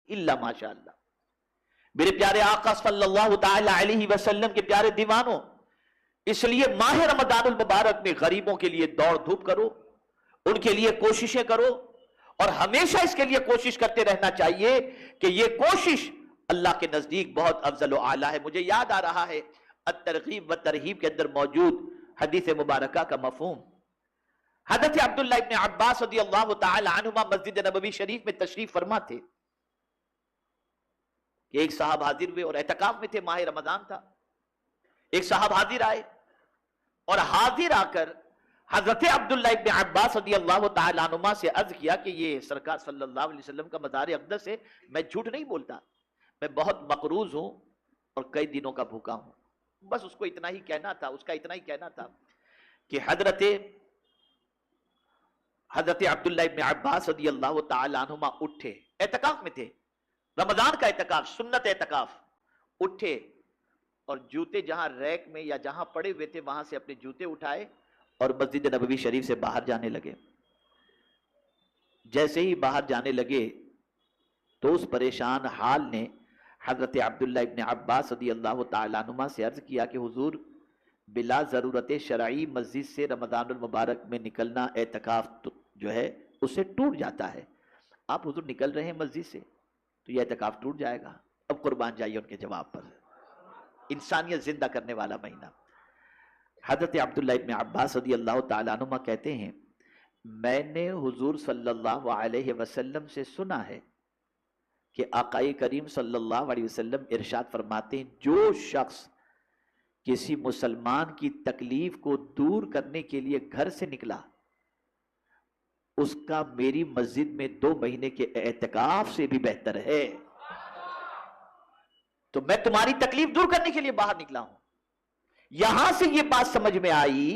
الا ماشاء اللہ۔ میرے پیارے آقا صلی اللہ تعالی علیہ وسلم کے پیارے دیوانوں، اس لیے ماہ رمضان المبارک میں غریبوں کے لیے دوڑ دھوپ کرو، ان کے لیے کوششیں کرو، اور ہمیشہ اس کے لیے کوشش کرتے رہنا چاہیے کہ یہ کوشش اللہ کے نزدیک بہت افضل و اعلیٰ ہے۔ مجھے یاد آ رہا ہے الترغیب و ترہیب کے اندر موجود حدیث مبارکہ کا مفہوم۔ حضرت عبداللہ ابن عباس رضی اللہ تعالی عنہما مسجد نبوی شریف میں تشریف فرما تھے کہ ایک صاحب حاضر ہوئے اور اعتکاف میں تھے، ماہ رمضان تھا۔ ایک صاحب حاضر آئے اور حاضر آ کر حضرت عبداللہ ابن عباس رضی اللہ تعالی عنہما سے عرض کیا کہ یہ سرکار صلی اللہ علیہ وسلم کا مزار اقدس ہے، میں جھوٹ نہیں بولتا، میں بہت مقروض ہوں اور کئی دنوں کا بھوکا ہوں۔ بس اس کو اتنا ہی کہنا تھا، اس کا اتنا ہی کہنا تھا کہ حضرت عبداللہ ابن عباس رضی اللہ تعالی عنہما اٹھے، اعتکاف میں تھے، رمضان کا اعتکاف، سنت اعتکاف، اٹھے اور جوتے جہاں ریک میں یا جہاں پڑے ہوئے تھے وہاں سے اپنے جوتے اٹھائے اور مسجد نبوی شریف سے باہر جانے لگے۔ جیسے ہی باہر جانے لگے تو اس پریشان حال نے حضرت عبداللہ ابن عباس رضی اللہ تعالی عنہما سے عرض کیا کہ حضور، بلا ضرورت شرعی مسجد سے رمضان المبارک میں نکلنا اعتکاف جو ہے اس سے ٹوٹ جاتا ہے، آپ حضور نکل رہے ہیں مسجد سے تو یہ اعتکاف ٹوٹ جائے گا۔ اب قربان جائیے ان کے جواب پر، انسانیت زندہ کرنے والا مہینہ۔ حضرت عبداللہ ابن عباس رضی اللہ تعالیٰ عنہما کہتے ہیں میں نے حضور صلی اللہ علیہ وسلم سے سنا ہے کہ آقا کریم صلی اللہ علیہ وسلم ارشاد فرماتے ہیں جو شخص کسی مسلمان کی تکلیف کو دور کرنے کے لیے گھر سے نکلا اس کا میری مسجد میں 2 مہینے کے اعتکاف سے بھی بہتر ہے۔ تو میں تمہاری تکلیف دور کرنے کے لیے باہر نکلا ہوں۔ یہاں سے یہ بات سمجھ میں آئی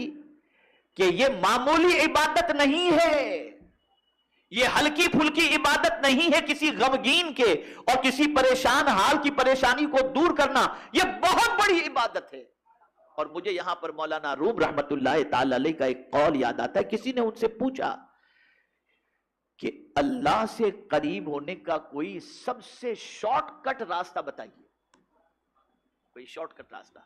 کہ یہ معمولی عبادت نہیں ہے، یہ ہلکی پھلکی عبادت نہیں ہے کسی غمگین کے اور کسی پریشان حال کی پریشانی کو دور کرنا، یہ بہت بڑی عبادت ہے۔ اور مجھے یہاں پر مولانا روم رحمت اللہ تعالی علیہ کا ایک قول یاد آتا ہے، کسی نے ان سے پوچھا کہ اللہ سے قریب ہونے کا کوئی سب سے شارٹ کٹ راستہ بتائیے، کوئی شارٹ کٹ راستہ؟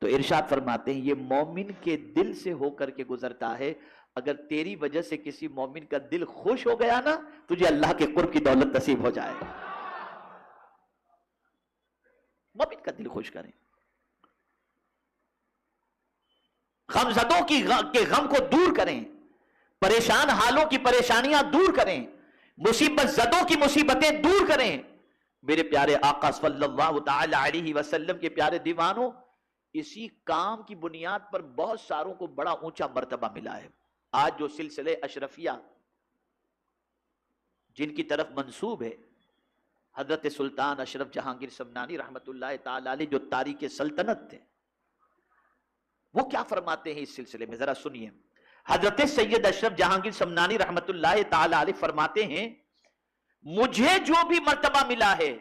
تو ارشاد فرماتے ہیں یہ مومن کے دل سے ہو کر کے گزرتا ہے، اگر تیری وجہ سے کسی مومن کا دل خوش ہو گیا نا تجھے اللہ کے قرب کی دولت نصیب ہو جائے۔ مومن کا دل خوش کریں، غمزدوں کے غم کو دور کریں، پریشان حالوں کی پریشانیاں دور کریں، مصیبت زدوں کی مصیبتیں دور کریں۔ میرے پیارے آقا صلی اللہ تعالی علیہ وسلم کے پیارے دیوانوں، اسی کام کی بنیاد پر بہت ساروں کو بڑا اونچا مرتبہ ملا ہے۔ آج جو سلسلے اشرفیہ جن کی طرف منسوب ہے، حضرت سلطان اشرف جہانگیر سمنانی رحمت اللہ تعالی علیہ جو تاریخ سلطنت تھے، وہ کیا فرماتے ہیں اس سلسلے میں، ذرا سنیے۔ حضرت سید اشرف جہانگیر سمنانی رحمت اللہ تعالی علیہ فرماتے ہیں مجھے جو بھی مرتبہ ملا ہے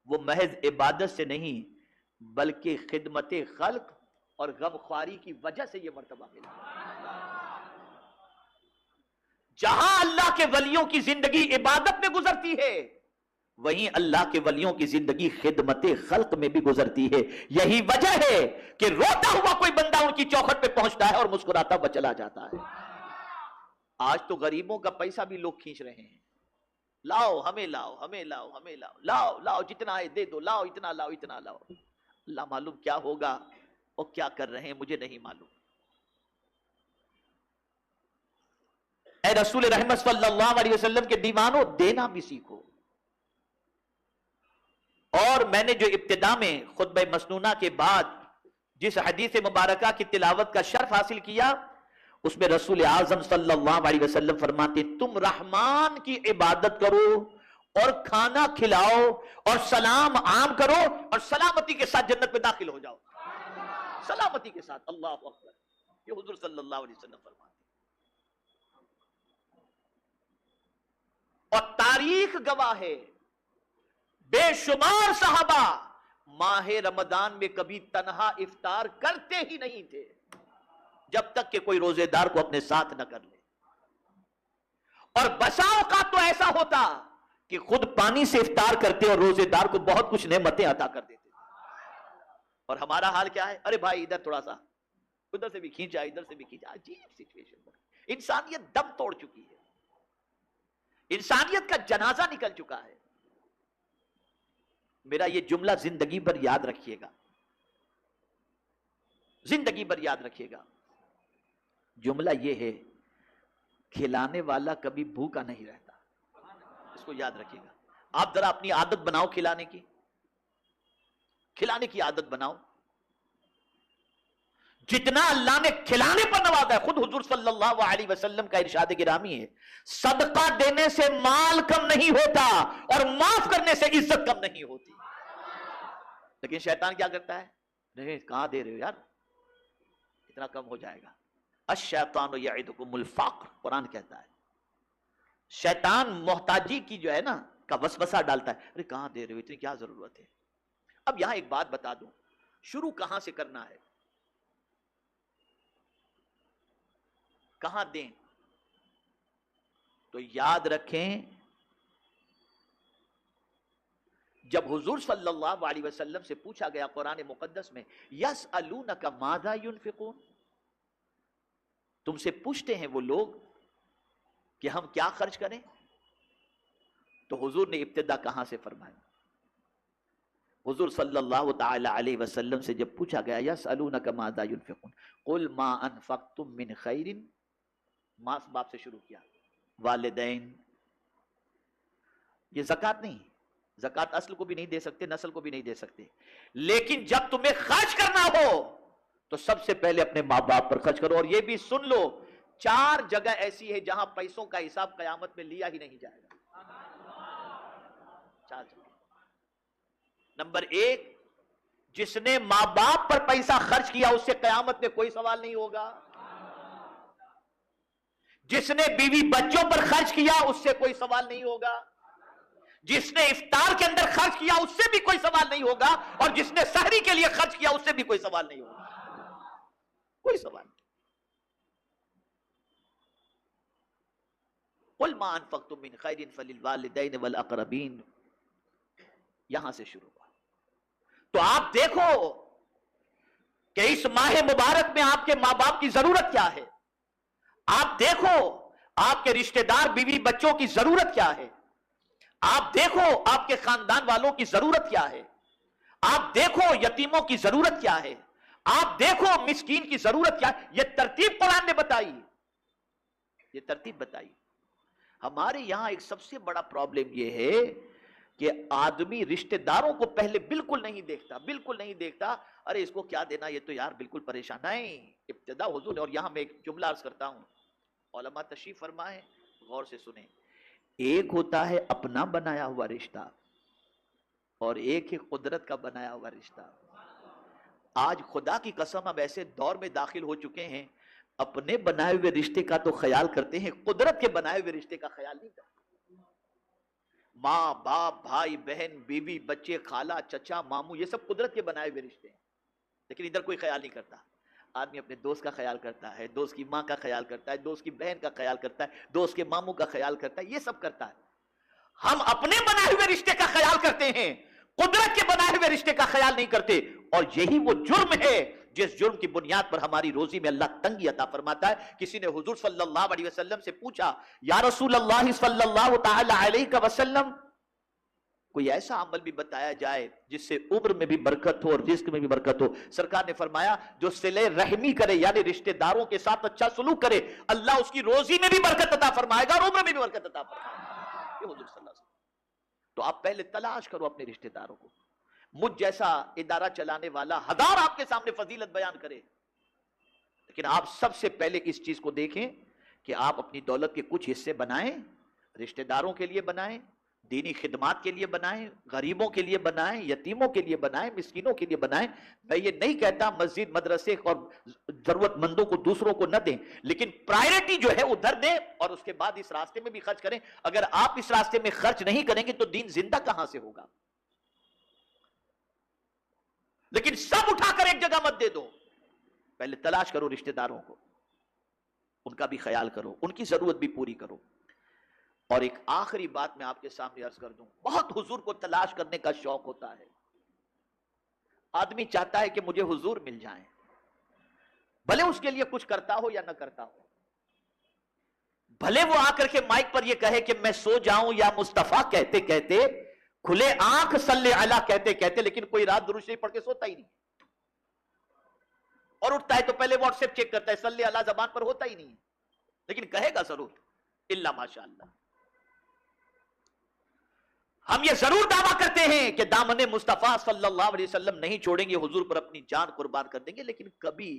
وہ محض عبادت سے نہیں بلکہ خدمت خلق اور غمخواری کی وجہ سے یہ مرتبہ ملا۔ جہاں اللہ کے ولیوں کی زندگی عبادت میں گزرتی ہے وہیں اللہ کے ولیوں کی زندگی خدمت خلق میں بھی گزرتی ہے۔ یہی وجہ ہے کہ روتا ہوا کوئی بندہ ان کی چوکھٹ پہ پہنچتا ہے اور مسکراتا ہوا چلا جاتا ہے۔ آج تو غریبوں کا پیسہ بھی لوگ کھینچ رہے ہیں، لاؤ ہمیں لاؤ، ہمیں لاؤ، ہمیں لاؤ، لاؤ لاؤ جتنا ہے دے دو، لاؤ اتنا لاؤ، اتنا لاؤ۔ اللہ معلوم کیا ہوگا اور کیا کر رہے ہیں، مجھے نہیں معلوم۔ اے رسول رحمت صلی اللہ علیہ وسلم کے دیوانوں، دینا بھی سیکھو۔ اور میں نے جو ابتدا میں خطبہ مسنونہ کے بعد جس حدیث مبارکہ کی تلاوت کا شرف حاصل کیا اس میں رسول اعظم صلی اللہ علیہ وسلم فرماتے تم رحمان کی عبادت کرو اور کھانا کھلاؤ اور سلام عام کرو اور سلامتی کے ساتھ جنت میں داخل ہو جاؤ۔ سلامتی کے ساتھ، اللہ اکبر، یہ حضور صلی اللہ علیہ وسلم فرماتے۔ اور تاریخ گواہ ہے بے شمار صحابہ ماہ رمضان میں کبھی تنہا افطار کرتے ہی نہیں تھے جب تک کہ کوئی روزے دار کو اپنے ساتھ نہ کر لے۔ اور بسا اوقات تو ایسا ہوتا کہ خود پانی سے افطار کرتے اور روزے دار کو بہت کچھ نعمتیں عطا کر دیتے. اور ہمارا حال کیا ہے؟ ارے بھائی ادھر تھوڑا سا، ادھر سے بھی کھینچا، ادھر سے بھی کھینچا. عجیب سچویشن. انسانیت دم توڑ چکی ہے، انسانیت کا جنازہ نکل چکا ہے. میرا یہ جملہ زندگی بھر یاد رکھیے گا، زندگی بھر یاد رکھیے گا. جملہ یہ ہے، کھلانے والا کبھی بھوکا نہیں رہتا. اس کو یاد رکھیے گا. آپ ذرا اپنی عادت بناؤ کھلانے کی، کھلانے کی عادت بناؤ. جتنا اللہ نے کھلانے پر نوازا ہے، خود حضور صلی اللہ علیہ وسلم کا ارشاد گرامی ہے، صدقہ دینے سے مال کم نہیں ہوتا اور معاف کرنے سے عزت کم نہیں ہوتی. لیکن شیطان کیا کرتا ہے؟ نہیں کہاں دے رہے ہو یار، اتنا کم ہو جائے گا. الشیطان یعدکم الفقر، قرآن کہتا ہے. شیطان محتاجی کی جو ہے نا کا وسوسہ ڈالتا ہے. ارے کہاں دے رہے ہو، اتنی کیا ضرورت ہے. اب یہاں ایک بات بتا دوں، شروع کہاں سے کرنا ہے، کہاں دیں؟ تو یاد رکھیں، جب حضور صلی اللہ علیہ وسلم سے پوچھا گیا قرآن مقدس میں، یسألونک ماذا ینفقون، تم سے پوچھتے ہیں وہ لوگ کہ ہم کیا خرچ کریں، تو حضور نے ابتدا کہاں سے فرمایا؟ حضور صلی اللہ تعالی علیہ وسلم سے جب پوچھا گیا یسألونک ماذا ینفقون قل ما انفقتم من خیر، ماں باپ سے شروع کیا، والدین. یہ زکوٰۃ نہیں، زکوٰۃ اصل کو بھی نہیں دے سکتے، نسل کو بھی نہیں دے سکتے. لیکن جب تمہیں خرچ کرنا ہو تو سب سے پہلے اپنے ماں باپ پر خرچ کرو. اور یہ بھی سن لو، 4 جگہ ایسی ہے جہاں پیسوں کا حساب قیامت میں لیا ہی نہیں جائے گا. 4 جگہ. نمبر 1، جس نے ماں باپ پر پیسہ خرچ کیا اس سے قیامت میں کوئی سوال نہیں ہوگا. جس نے بیوی بچوں پر خرچ کیا اس سے کوئی سوال نہیں ہوگا. جس نے افطار کے اندر خرچ کیا اس سے بھی کوئی سوال نہیں ہوگا. اور جس نے سحری کے لیے خرچ کیا اس سے بھی کوئی سوال نہیں ہوگا. کوئی سوال نہیں. قل ما انفقتم من خیر فللوالدین والاقربین، یہاں سے شروع ہوا. تو آپ دیکھو کہ اس ماہ مبارک میں آپ کے ماں باپ کی ضرورت کیا ہے. آپ دیکھو آپ کے رشتہ دار بیوی بچوں کی ضرورت کیا ہے. آپ دیکھو آپ کے خاندان والوں کی ضرورت کیا ہے. آپ دیکھو یتیموں کی ضرورت کیا ہے. آپ دیکھو مسکین کی ضرورت کیا ہے. یہ ترتیب قرآن نے بتائی، یہ ترتیب بتائی. ہمارے یہاں ایک سب سے بڑا پرابلم یہ ہے کہ آدمی رشتہ داروں کو پہلے بالکل نہیں دیکھتا، بالکل نہیں دیکھتا. ارے اس کو کیا دینا، یہ تو یار بالکل پریشان. نہیں، ابتدا حضور نے. اور یہاں میں ایک جملہ عرض کرتا ہوں، علماء تشریف فرمائیں، غور سے سنیں. ایک ہوتا ہے اپنا بنایا ہوا رشتہ اور ایک ہے قدرت کا بنایا ہوا رشتہ. آج خدا کی قسم اب ایسے دور میں داخل ہو چکے ہیں، اپنے بنائے ہوئے رشتے کا تو خیال کرتے ہیں، قدرت کے بنائے ہوئے رشتے کا خیال نہیں کرتے. ماں باپ، بھائی بہن، بیوی بچے، خالہ چچا ماموں، یہ سب قدرت کے بنائے ہوئے رشتے ہیں. لیکن ادھر کوئی خیال نہیں کرتا. آدمی اپنے دوست کا خیال کرتا ہے، دوست کی ماں کا خیال کرتا ہے، دوست کی بہن کا خیال کرتا ہے، دوست کے ماموں کا خیال کرتا ہے، یہ سب کرتا ہے. ہم اپنے بنائے ہوئے رشتے کا خیال کرتے ہیں، قدرت کے بنائے ہوئے رشتے کا خیال نہیں کرتے. اور یہی وہ جرم ہے جس جرم کی بنیاد پر ہماری روزی میں اللہ تنگی عطا فرماتا ہے. کسی نے حضور صلی اللہ علیہ وسلم سے پوچھا، یا رسول اللہ صلی اللہ تعالی علیہ وسلم، کوئی ایسا عمل بھی بتایا جائے جس سے عمر میں بھی برکت ہو اور رزق میں بھی برکت ہو. سرکار نے فرمایا، جو صلہ رحمی کرے یعنی رشتہ داروں کے ساتھ اچھا سلوک کرے، اللہ اس کی روزی میں بھی برکت عطا فرمائے گا اور عمر میں بھی برکت عطا فرمائے گا. یہ حضور صلی اللہ علیہ وسلم. تو آپ پہلے تلاش کرو اپنے رشتہ داروں کو. مجھ جیسا ادارہ چلانے والا 1000 آپ کے سامنے فضیلت بیان کرے، لیکن آپ سب سے پہلے اس چیز کو دیکھیں کہ آپ اپنی دولت کے کچھ حصے بنائیں، رشتہ داروں کے لیے بنائیں، دینی خدمات کے لیے بنائیں، غریبوں کے لیے بنائیں، یتیموں کے لیے بنائیں، مسکینوں کے لیے بنائیں. میں یہ نہیں کہتا مسجد مدرسے اور ضرورت مندوں کو دوسروں کو نہ دیں، لیکن پرائیورٹی جو ہے ادھر دیں اور اس کے بعد اس راستے میں بھی خرچ کریں. اگر آپ اس راستے میں خرچ نہیں کریں گے تو دین زندہ کہاں سے ہوگا؟ لیکن سب اٹھا کر ایک جگہ مت دے دو. پہلے تلاش کرو رشتہ داروں کو، ان کا بھی خیال کرو، ان کی ضرورت بھی پوری کرو. اور ایک آخری بات میں آپ کے سامنے عرض کر دوں، بہت حضور کو تلاش کرنے کا شوق ہوتا ہے، آدمی چاہتا ہے کہ مجھے حضور مل جائیں، بھلے اس کے لیے کچھ کرتا ہو یا نہ کرتا ہو، بھلے وہ آ کر کے مائک پر یہ کہے کہ میں سو جاؤں یا مصطفیٰ کہتے کہتے، کھلے آنکھ صلی علی کہتے کہتے، لیکن کوئی رات درود شریف پڑھ کے سوتا ہی نہیں، اور اٹھتا ہے تو پہلے واٹس ایپ چیک کرتا ہے، صلی علی زبان پر ہوتا ہی نہیں، لیکن کہے گا ضرور، الا ماشاءاللہ۔ ہم یہ ضرور دعویٰ کرتے ہیں کہ دامن مصطفیٰ صلی اللہ علیہ وسلم نہیں چھوڑیں گے، حضور پر اپنی جان قربان کر دیں گے، لیکن کبھی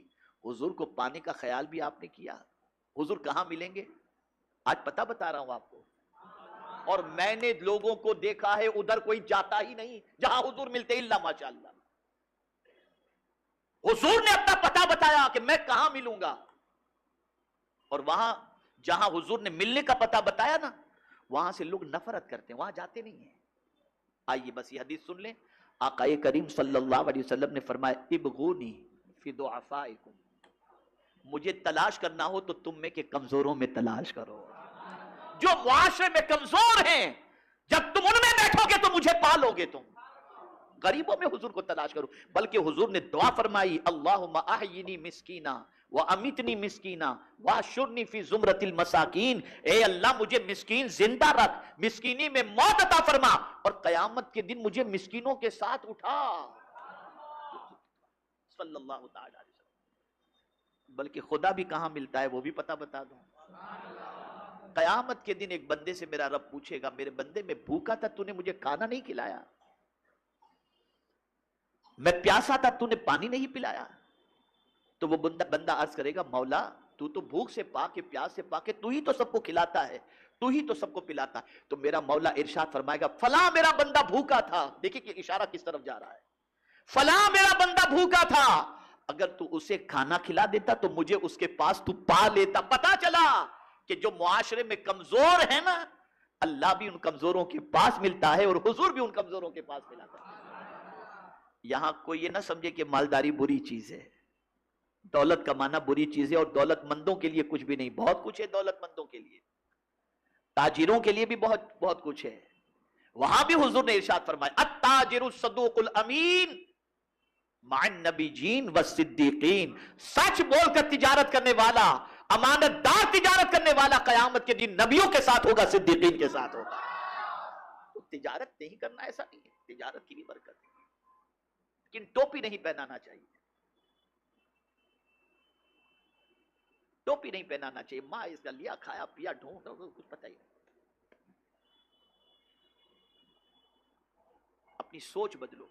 حضور کو پانے کا خیال بھی آپ نے کیا؟ حضور کہاں ملیں گے؟ آج پتہ بتا رہا ہوں آپ کو، اور میں نے لوگوں کو دیکھا ہے ادھر کوئی جاتا ہی نہیں جہاں حضور ملتے، الا ماشاءاللہ۔ حضور نے اپنا پتہ بتایا کہ میں کہاں ملوں گا، اور وہاں جہاں حضور نے ملنے کا پتہ بتایا نا، وہاں سے لوگ نفرت کرتے ہیں، وہاں جاتے نہیں ہیں۔ آئیے بس یہ حدیث سن لیں، آقا کریم صلی اللہ علیہ وسلم نے فرمایا ابغونی فی ضعفائکم، مجھے تلاش کرنا ہو تو تم میں کے کمزوروں میں تلاش کرو، جو معاشرے میں کمزور ہیں، جب تم ان میں بیٹھو گے تو مجھے پالو گے تم۔ غریبوں میں حضور کو تلاش کرو، بلکہ حضور نے دعا فرمائی اللہم احیینی مسکینہ وَأَمِتْنِي مِسْكِينًا وَأَحْشُرْنِي فِي زُمْرَةِ الْمَسَاكِينَ، اے اللہ مجھے مسکین زندہ رکھ، مسکینی میں موت عطا فرما، اور قیامت کے دن مجھے مسکینوں کے ساتھ اٹھا، صلی اللہ تعالی علیہ وسلم۔ بلکہ خدا بھی کہاں ملتا ہے وہ بھی پتہ بتا دوں، قیامت کے دن ایک بندے سے میرا رب پوچھے گا، میرے بندے میں بھوکا تھا تو نے مجھے کھانا نہیں کھلایا، میں پیاسا تھا تو نے پانی نہیں پلایا، تو وہ بندہ عرض کرے گا مولا تو تو بھوک سے پاک ہے، پیاس سے پاک ہے، تو ہی تو سب کو کھلاتا ہے، تو ہی تو سب کو پلاتا ہے۔ تو میرا مولا ارشاد فرمائے گا فلاں میرا بندہ بھوکا تھا، دیکھیں کہ اشارہ کس طرف جا رہا ہے، فلاں میرا بندہ بھوکا تھا، اگر تو اسے کھانا کھلا دیتا تو مجھے اس کے پاس تو پا لیتا۔ پتا چلا کہ جو معاشرے میں کمزور ہے نا، اللہ بھی ان کمزوروں کے پاس ملتا ہے، اور حضور بھی ان کمزوروں کے پاس ملاتا ہے۔ یہاں کوئی یہ نہ سمجھے کہ مالداری بری چیز ہے، دولت کمانا بری چیز ہے، اور دولت مندوں کے لیے کچھ بھی نہیں، بہت کچھ ہے دولت مندوں کے لیے، تاجروں کے لیے بھی بہت بہت کچھ ہے۔ وہاں بھی حضور نے ارشاد فرمایا التاجر الصدوق الامین مع النبیین والصدیقین، سچ بول کر تجارت کرنے والا، امانت دار تجارت کرنے والا قیامت کے دن نبیوں کے ساتھ ہوگا، صدیقین کے ساتھ ہوگا۔ تو تجارت نہیں کرنا ایسا نہیں ہے، تجارت کی بھی برکت ہے، لیکن ٹوپی نہیں پہنانا چاہیے، ٹوپی نہیں پہنانا چاہیے، ماں اس کا لیا کھایا پیا ڈھونڈ کچھ پتہ ہی نہیں۔ اپنی سوچ بدلو،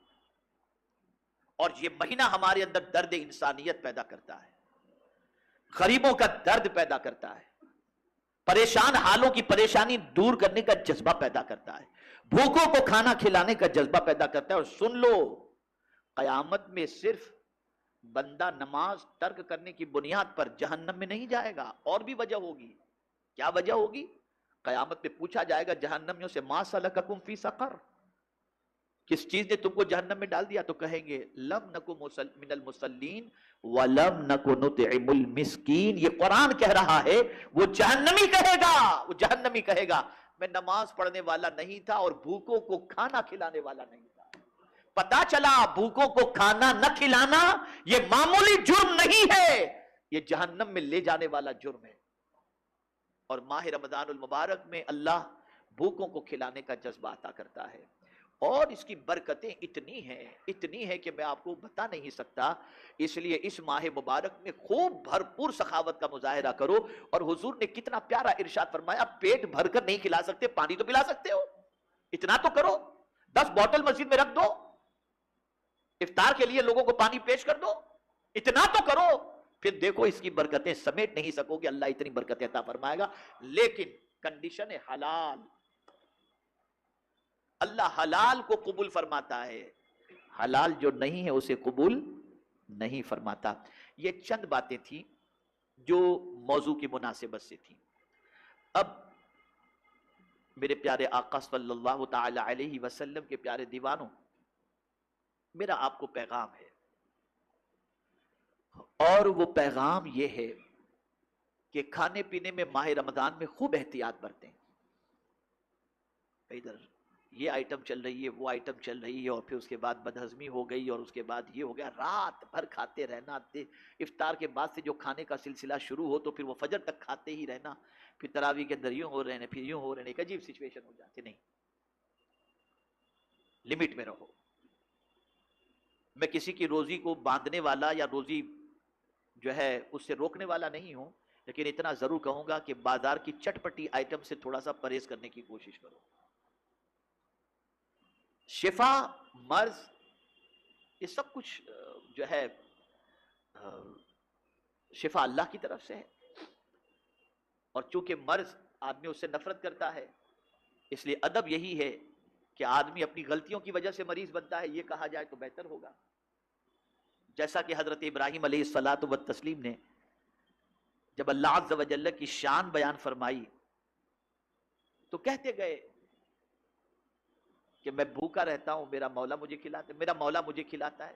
اور یہ مہینہ ہمارے اندر درد انسانیت پیدا کرتا ہے، غریبوں کا درد پیدا کرتا ہے، پریشان حالوں کی پریشانی دور کرنے کا جذبہ پیدا کرتا ہے، بھوکوں کو کھانا کھلانے کا جذبہ پیدا کرتا ہے۔ اور سن لو، قیامت میں صرف بندہ نماز ترک کرنے کی بنیاد پر جہنم میں نہیں جائے گا، اور بھی وجہ ہوگی۔ کیا وجہ ہوگی؟ قیامت میں پوچھا جائے گا جہنمیوں سے ما سلککم فی سقر، کس چیز نے تم کو جہنم میں ڈال دیا؟ تو کہیں گے لم نکو من المصلین ولم نکو نطعم المسکین۔ یہ قرآن کہہ رہا ہے، وہ جہنمی کہے گا، وہ جہنمی کہے گا میں نماز پڑھنے والا نہیں تھا اور بھوکوں کو کھانا کھلانے والا نہیں تھا۔ پتا چلا بھوکوں کو کھانا نہ کھلانا یہ معمولی جرم نہیں ہے، یہ جہنم میں لے جانے والا جرم ہے۔ اور ماہ رمضان المبارک میں اللہ بھوکوں کو کھلانے کا جذبہ عطا کرتا ہے، اور اس کی برکتیں اتنی ہیں کہ میں آپ کو بتا نہیں سکتا۔ اس لیے اس ماہ مبارک میں خوب بھرپور سخاوت کا مظاہرہ کرو، اور حضور نے کتنا پیارا ارشاد فرمایا، پیٹ بھر کر نہیں کھلا سکتے، پانی تو پلا سکتے ہو، اتنا تو کرو، 10 بوتل مسجد میں رکھ دو، افطار کے لیے لوگوں کو پانی پیش کر دو، اتنا تو کرو، پھر دیکھو اس کی برکتیں سمیٹ نہیں سکو گے، اللہ اتنی برکتیں عطا فرمائے گا، لیکن کنڈیشن ہے حلال۔ اللہ حلال کو قبول فرماتا ہے، حلال جو نہیں ہے اسے قبول نہیں فرماتا۔ یہ چند باتیں تھیں جو موضوع کی مناسبت سے تھیں۔ اب میرے پیارے آقا صلی اللہ تعالی علیہ وسلم کے پیارے دیوانوں، میرا آپ کو پیغام ہے، اور وہ پیغام یہ ہے کہ کھانے پینے میں ماہ رمضان میں خوب احتیاط برتیں، ادھر یہ آئٹم چل رہی ہے، وہ آئٹم چل رہی ہے، اور پھر اس کے بعد بدہضمی ہو گئی، اور اس کے بعد یہ ہو گیا، رات بھر کھاتے رہنا، افطار کے بعد سے جو کھانے کا سلسلہ شروع ہو تو پھر وہ فجر تک کھاتے ہی رہنا، پھر تراویح کے اندر یوں ہو رہے ہیں، پھر یوں ہو رہے ہیں، ایک عجیب سچویشن ہو جاتی. نہیں، لمٹ میں رہو. میں کسی کی روزی کو باندھنے والا یا روزی جو ہے اس سے روکنے والا نہیں ہوں، لیکن اتنا ضرور کہوں گا کہ بازار کی چٹپٹی آئٹم سے تھوڑا سا پرہیز کرنے کی کوشش کرو. شفا، مرض، یہ سب کچھ جو ہے شفا اللہ کی طرف سے ہے، اور چونکہ مرض آدمی اس سے نفرت کرتا ہے، اس لیے ادب یہی ہے کہ آدمی اپنی غلطیوں کی وجہ سے مریض بنتا ہے، یہ کہا جائے تو بہتر ہوگا. جیسا کہ حضرت ابراہیم علیہ الصلاۃ والتسلیم نے جب اللہ عز و جل کی شان بیان فرمائی تو کہتے گئے کہ میں بھوکا رہتا ہوں، میرا مولا مجھے کھلاتا ہے، میرا مولا مجھے کھلاتا ہے،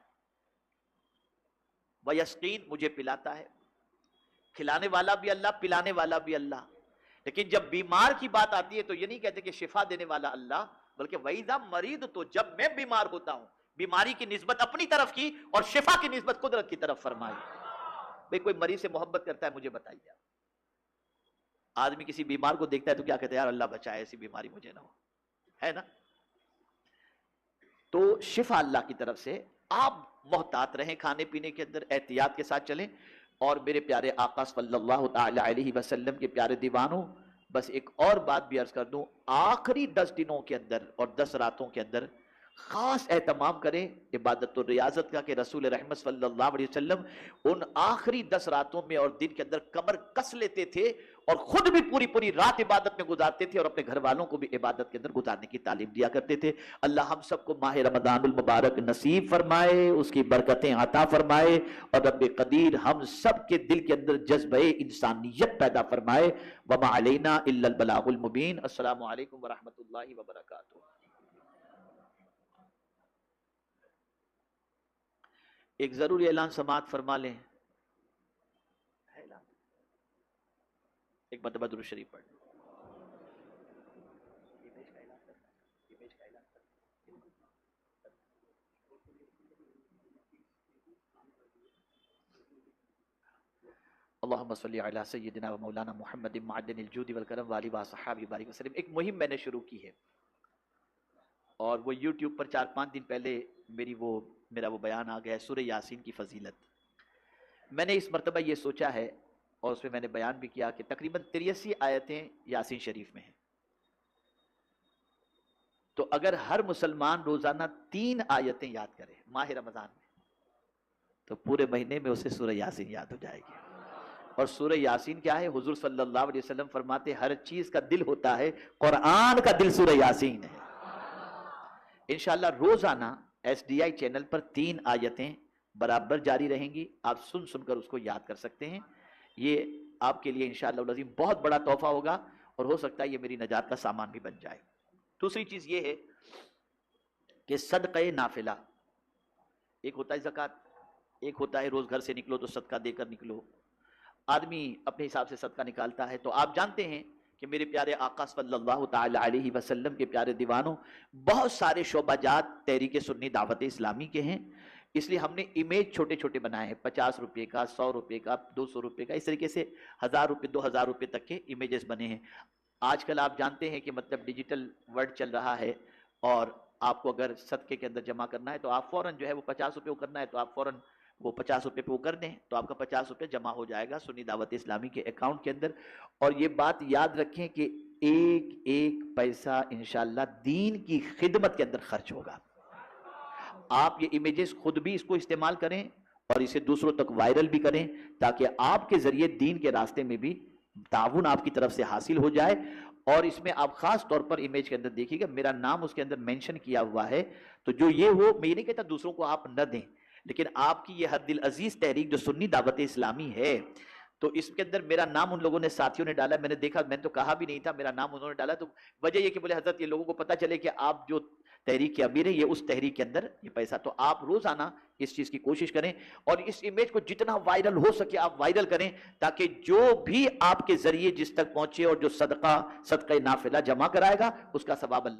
وَيَسْقِينِ مجھے پلاتا ہے، کھلانے والا بھی اللہ، پلانے والا بھی اللہ. لیکن جب بیمار کی بات آتی ہے تو یہ نہیں کہتے کہ شفا دینے والا اللہ، بلکہ وَإِذَا مَرِيضُ، تو جب میں بیمار ہوتا ہوں، بیماری کی نسبت اپنی طرف کی اور شفا کی نسبت قدرت کی طرف فرمائی. بھئی کوئی مریض سے محبت کرتا ہے، مجھے بتائیے. آدمی کسی بیمار کو دیکھتا ہے تو کیا کہتا ہے؟ یار اللہ بچائے، ایسی بیماری مجھے نہ ہو، ہے نا؟ تو شفا اللہ کی طرف سے. آپ محتاط رہیں کھانے پینے کے اندر، احتیاط کے ساتھ چلیں. اور میرے پیارے آقا صلی اللہ تعالی علیہ وسلم کے پیارے دیوانوں، بس ایک اور بات بھی عرض کر دوں، آخری 10 دنوں کے اندر اور 10 راتوں کے اندر خاص اہتمام کریں عبادت و ریاضت کا، کہ رسول رحمت صلی اللہ علیہ وسلم ان آخری 10 راتوں میں اور دن کے اندر کمر کس لیتے تھے اور خود بھی پوری پوری رات عبادت میں گزارتے تھے، اور اپنے گھر والوں کو بھی عبادت کے اندر گزارنے کی تعلیم دیا کرتے تھے. اللہ ہم سب کو ماہ رمضان المبارک نصیب فرمائے، اس کی برکتیں عطا فرمائے، اور رب قدیر ہم سب کے دل کے اندر جذبہ انسانیت پیدا فرمائے. وما علینا الا البلاغ المبین. السلام علیکم ورحمۃ اللہ وبرکاتہ. ایک ضروری اعلان سماعت فرما لیں. ایک مرتبہ درود شریف پڑھ. اللہم صلی علی سیدنا و مولانا محمد معدن الجود والکرم والی وصحابہ بارک وسلم. ایک مہم میں نے شروع کی ہے، اور وہ یوٹیوب پر 4-5 دن پہلے میرا وہ بیان آ گیا ہے، سورہ یاسین کی فضیلت. میں نے اس مرتبہ یہ سوچا ہے، اور اس میں میں نے بیان بھی کیا کہ تقریباً 83 آیتیں یاسین شریف میں ہیں. تو اگر ہر مسلمان روزانہ 3 آیتیں یاد کرے ماہ رمضان میں، تو پورے مہینے میں اسے سورہ یاسین یاد ہو جائے گی. اور سورہ یاسین کیا ہے؟ حضور صلی اللہ علیہ وسلم فرماتے ہر چیز کا دل ہوتا ہے، قرآن کا دل سورہ یاسین ہے. انشاءاللہ روزانہ SDI چینل پر 3 آیتیں برابر جاری رہیں گی، آپ سن سن کر اس کو یاد کر سکتے ہیں. یہ آپ کے لیے انشاءاللہ العظیم بہت بڑا تحفہ ہوگا، اور ہو سکتا ہے یہ میری نجات کا سامان بھی بن جائے. دوسری چیز یہ ہے کہ صدقہ نافلہ، ایک ہوتا ہے زکوٰۃ، ایک ہوتا ہے روز گھر سے نکلو تو صدقہ دے کر نکلو. آدمی اپنے حساب سے صدقہ نکالتا ہے. تو آپ جانتے ہیں کہ میرے پیارے آقا صلی اللہ تعالی علیہ وسلم کے پیارے دیوانوں، بہت سارے شعبہ جات تحریک سنی دعوت اسلامی کے ہیں. اس لیے ہم نے امیج چھوٹے چھوٹے بنائے ہیں، 50 روپے کا، 100 روپے کا، 200 روپے کا، اس طریقے سے 1000 روپے 2000 روپے تک کے امیجز بنے ہیں. آج کل آپ جانتے ہیں کہ مطلب ڈیجیٹل ورلڈ چل رہا ہے، اور آپ کو اگر صدقے کے اندر جمع کرنا ہے تو آپ فوراً جو ہے وہ 50 روپے کو کرنا ہے تو آپ فوراً وہ 50 روپے پہ وہ کر دیں، تو آپ کا 50 روپے جمع ہو جائے گا سنی دعوت اسلامی کے اکاؤنٹ کے اندر. اور یہ بات یاد رکھیں کہ ایک ایک پیسہ انشاءاللہ دین کی خدمت کے اندر خرچ ہوگا. آپ یہ امیجز خود بھی اس کو استعمال کریں اور اسے دوسروں تک وائرل بھی کریں، تاکہ آپ کے ذریعے دین کے راستے میں بھی تعاون آپ کی طرف سے حاصل ہو جائے. اور اس میں آپ خاص طور پر امیج کے اندر دیکھیے گا میرا نام اس کے اندر مینشن کیا ہوا ہے. تو جو یہ ہو، میں یہ نہیں کہتا دوسروں کو آپ نہ دیں، لیکن آپ کی یہ حد دل عزیز تحریک جو سنی دعوت اسلامی ہے، تو اس کے اندر میرا نام ان لوگوں نے، ساتھیوں نے ڈالا. میں نے دیکھا، میں نے تو کہا بھی نہیں تھا، میرا نام انہوں نے ڈالا. تو وجہ یہ کہ بولے حضرت یہ لوگوں کو پتہ چلے کہ آپ جو تحریک کے امیر ہیں، یہ اس تحریک کے اندر یہ پیسہ. تو آپ روزانہ اس چیز کی کوشش کریں، اور اس امیج کو جتنا وائرل ہو سکے آپ وائرل کریں، تاکہ جو بھی آپ کے ذریعے جس تک پہنچے اور جو صدقہ نافلہ جمع کرائے گا، اس کا ثواب اللہ